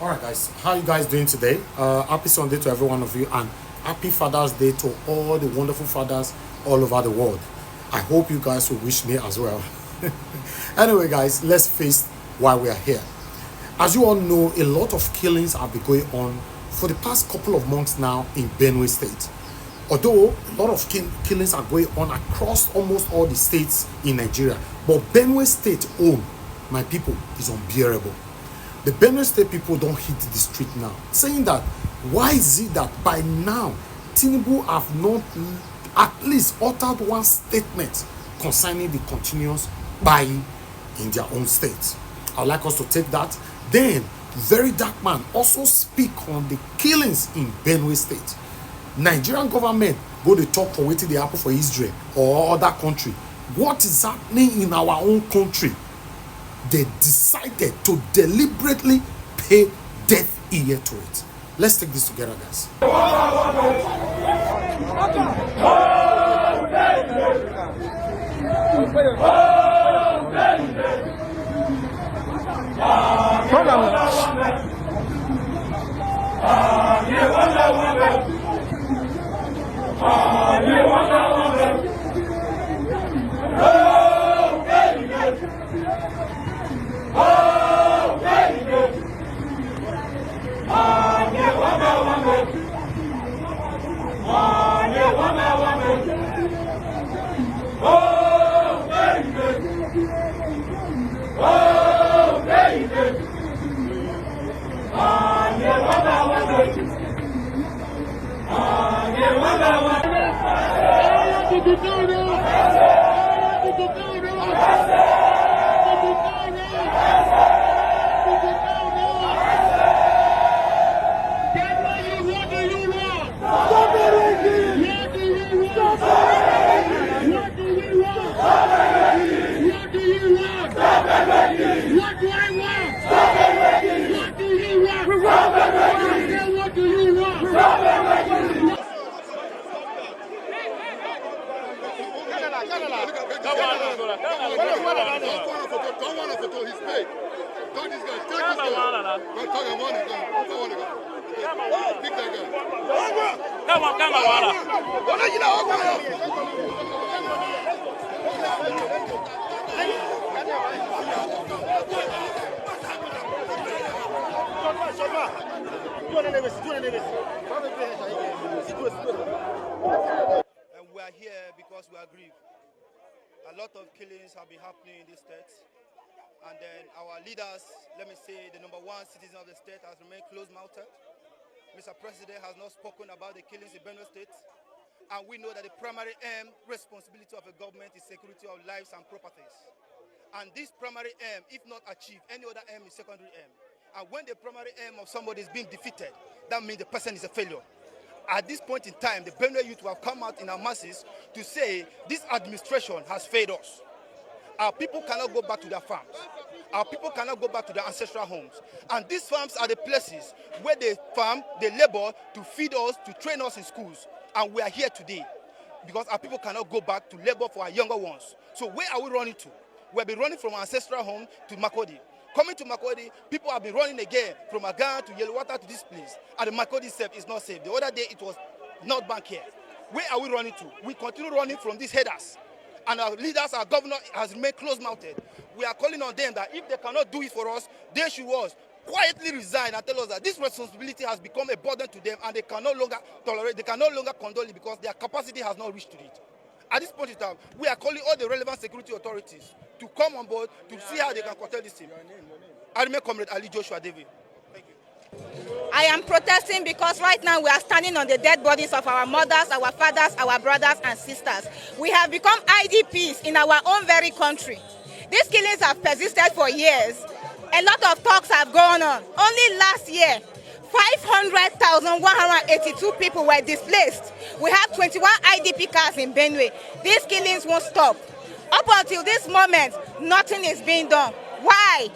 All right, guys, how you guys doing today? Happy Sunday to every one of you, and happy Father's Day to all the wonderful fathers all over the world. I hope you guys will wish me as well. Anyway, guys, let's face why we are here. As you all know, a lot of killings have been going on for the past couple of months now in Benue State. Although a lot of killings are going on across almost all the states in Nigeria, but Benue State own, my people, is unbearable. The Benue State people don't hit the street now, saying that why is it that by now Tinubu have not at least uttered one statement concerning the continuous buying in their own state. I'd like us to take that. Then Very Dark Man also speak on the killings in Benue State. Nigerian government go to talk for wetin dey happen for Israel or other country. What is happening in our own country? They decided to deliberately pay deaf ear to it. Let's take this together, guys. And we are here because we are grieved. A lot of killings have been happening in this state. And then our leaders, let me say, the number one citizen of the state has remained closed-mouthed. Mr. President has not spoken about the killings in Benue State. And we know that the primary aim, responsibility of a government is security of lives and properties. And this primary aim, if not achieved, any other aim is secondary aim. And when the primary aim of somebody is being defeated, that means the person is a failure. At this point in time, the Benue youth will have come out in our masses to say this administration has failed us. Our people cannot go back to their farms. Our people cannot go back to their ancestral homes. And these farms are the places where they farm, they labor to feed us, to train us in schools. And we are here today because our people cannot go back to labor for our younger ones. So where are we running to? We've been running from our ancestral home to Makodi. Coming to Makodi, people have been running again from Agan to Yellowwater to this place. And the Makodi itself is not safe. The other day it was not back here. Where are we running to? We continue running from these headers. And our leaders, our governor has remained closed-mouthed. We are calling on them that if they cannot do it for us, they should quietly resign and tell us that this responsibility has become a burden to them and they can no longer tolerate, they can no longer condole it because their capacity has not reached to it. At this point in time, we are calling all the relevant security authorities to come on board to see how they can curtail this thing. I remain Comrade Ali Joshua David. Thank you. I am protesting because right now we are standing on the dead bodies of our mothers, our fathers, our brothers and sisters. We have become IDPs in our own very country. These killings have persisted for years. A lot of talks have gone on. Only last year, 500,182 people were displaced. We have 21 IDP camps in Benue. These killings won't stop. Up until this moment, nothing is being done. Why?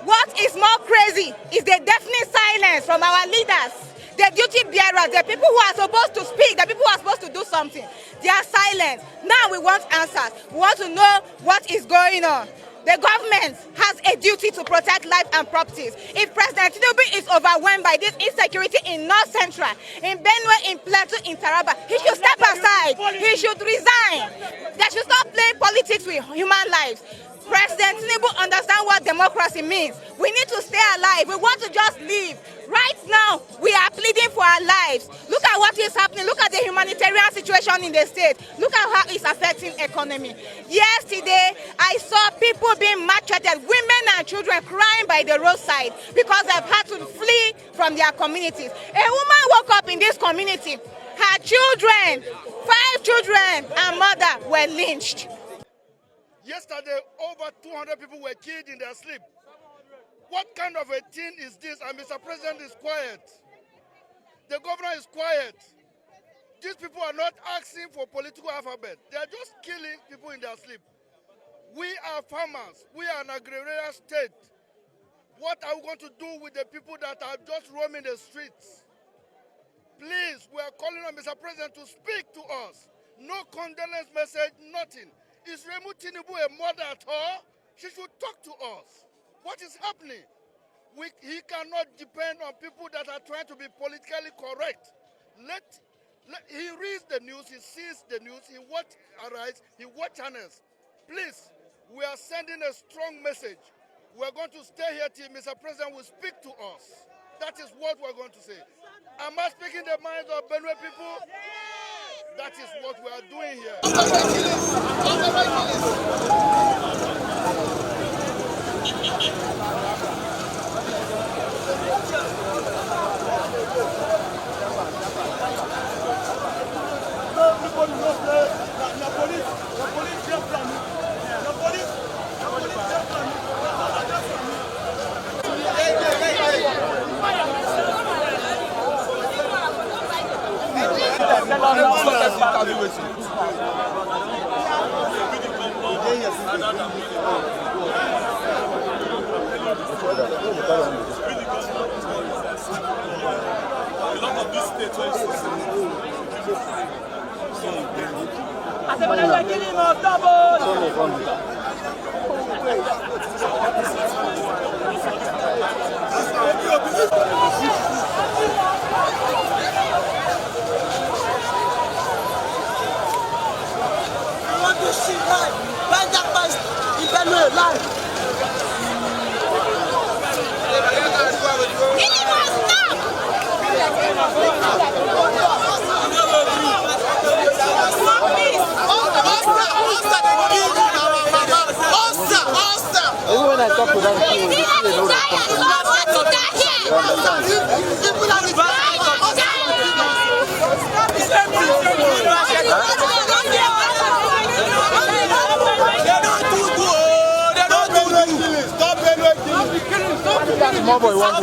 What is more crazy is the deafening silence from our leaders, the duty bearers, the people who are supposed to speak, the people who are supposed to do something. They are silent. Now we want answers. We want to know what is going on. The government has a duty to protect life and properties. If President Tinubu is overwhelmed by this insecurity in North Central, in Benue, in Plateau, in Taraba, he should step aside. He should resign. They should stop playing politics with human lives. President Tinubu understands what democracy means. We need to stay alive. We want to just live. Right now, we are pleading for our lives. Look at what is happening. Look at the humanitarian situation in the state. Look at how it's affecting economy. Yesterday, I saw people being maltreated, women and children crying by the roadside because they've had to flee from their communities. A woman woke up in this community. Her children, 5 children and mother were lynched. Yesterday, over 200 people were killed in their sleep. What kind of a thing is this? And Mr. President is quiet. The governor is quiet. These people are not asking for political alphabet. They are just killing people in their sleep. We are farmers. We are an agrarian state. What are we going to do with the people that are just roaming the streets? Please, we are calling on Mr. President to speak to us. No condolence message, nothing. Is Tinubu a mother at all? She should talk to us. What is happening? He cannot depend on people that are trying to be politically correct. He reads the news, he sees the news, he watch Arise, he watch channels. Please, we are sending a strong message. We are going to stay here till Mr. President will speak to us. That is what we are going to say. Am I speaking the minds of Benue people? That is what we are doing here. When I talk to them, they know small boy, one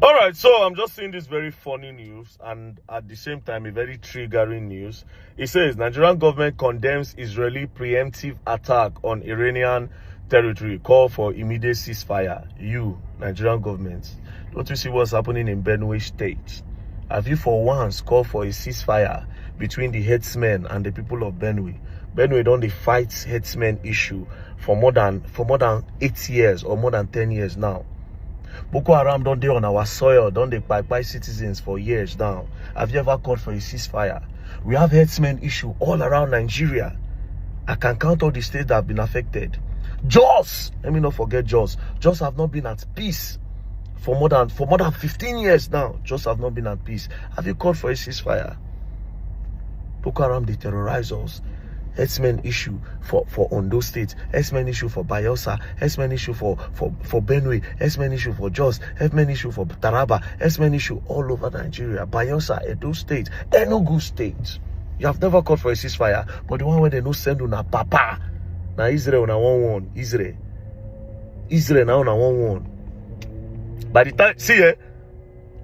Alright, so I'm just seeing this very funny news and at the same time a very triggering news. It says Nigerian government condemns Israeli preemptive attack on Iranian territory, call for immediate ceasefire. You, Nigerian government, don't you see what's happening in Benue state? Have you for once called for a ceasefire between the headsmen and the people of Benue? Benue don't they fight headsmen issue for more than 8 years or more than 10 years now. Boko Haram don't they on our soil, don't they by citizens for years now. Have you ever called for a ceasefire? We have headsmen issue all around Nigeria. I can count all the states that have been affected. Jos, let me not forget Jos. Jos have not been at peace for more than 15 years now, just have not been at peace. Have you called for a ceasefire? Boko Haram, they terrorize us. Herdsmen issue for Ondo State, herdsmen issue for Bayelsa, herdsmen issue for Benue, herdsmen issue for Jos, herdsmen issue for Taraba, herdsmen issue all over Nigeria, Bayelsa, Edo State, Enugu State. You have never called for a ceasefire, but the one where they no send on a papa. Now Israel on a 1-1. Israel now on a 1-1. By the time, see,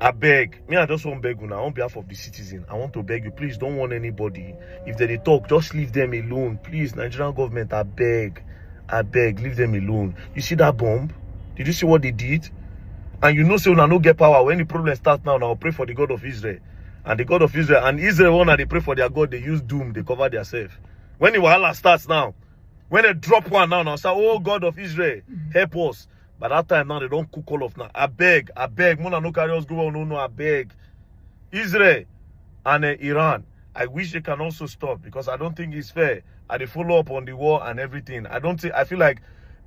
I beg, me I just won't beg you now on behalf of the citizen. I want to beg you, please don't want anybody. If they talk, just leave them alone. Please, Nigerian government, I beg, leave them alone. You see that bomb? Did you see what they did? And you know, say when I no get power, when the problem starts now, I'll pray for the God of Israel. And the God of Israel, and Israel, when they pray for their God, they use doom, they cover themselves. When the wahala starts now, when they drop one now, say, oh God of Israel, help us. By that time now, they don't cook all of now. I beg. Mona no carry us go on, no, I beg. Israel and Iran, I wish they can also stop because I don't think it's fair. They follow up on the war and everything. I feel like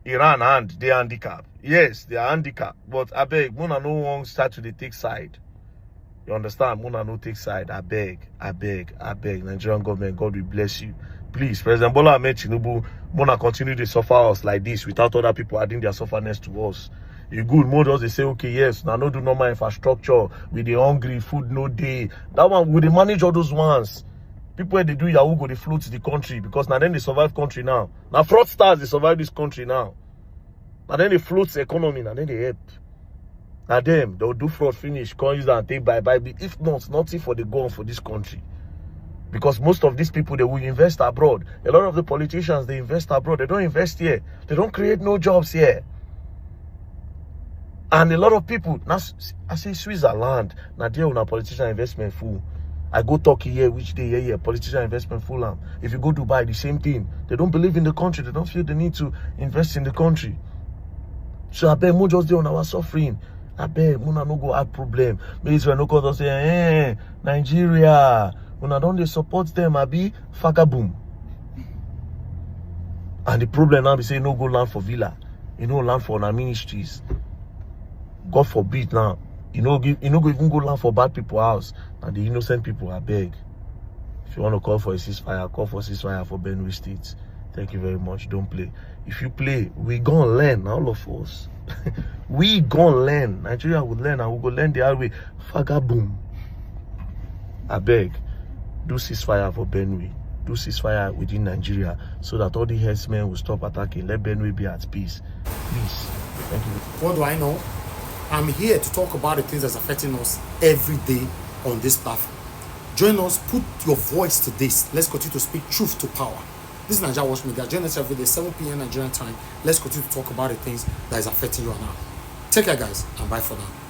Iran and they are handicapped. Yes, they are handicapped. But I beg, Mona no one start to take side. You understand? Mona no take side. I beg. Nigerian government, God will bless you. Please, President Bola Ahmed Tinubu, Mona continue to suffer us like this without other people adding their sufferness to us. You good, more just they say, okay, yes, now no do normal infrastructure, with the hungry, food no day. That one, we they manage all those ones. People where they do Yahoo go, they float the country because now then they survive country now. Now fraudsters, they survive this country now. Now then they float the economy, now then they help. Now them, they'll do fraud finish, can't use that and take bye-bye. If not, nothing for the goal for this country. Because most of these people, they will invest abroad. A lot of the politicians, they invest abroad. They don't invest here. They don't create no jobs here. And a lot of people, now, I say Switzerland, now there on a politician investment full. I go Turkey here, which day here, politician investment full. If you go Dubai, the same thing. They don't believe in the country. They don't feel the need to invest in the country. So I bet more just there on our suffering. I bet Muna no go add problem. Maybe Israel no go say, Nigeria. When I don't support them, I be fagaboom. And the problem now be say no go land for villa, you know land for our ministries. God forbid now, you know go even go land for bad people house and the innocent people. I beg. If you want to call for a ceasefire, call for ceasefire for Benue State. Thank you very much. Don't play. If you play, we gonna learn, all of us. We gonna learn. Nigeria will learn and we go learn the hard way. Fagaboom. I beg. Do ceasefire for Benue. Do ceasefire within Nigeria so that all the herdsmen will stop attacking. Let Benue be at peace. Please. Thank you. What do I know? I'm here to talk about the things that's affecting us every day on this platform. Join us. Put your voice to this. Let's continue to speak truth to power. This is NAIJA Watch Media. Join us every day, 7 p.m. Nigerian time. Let's continue to talk about the things that is affecting you now. Take care, guys, and bye for now.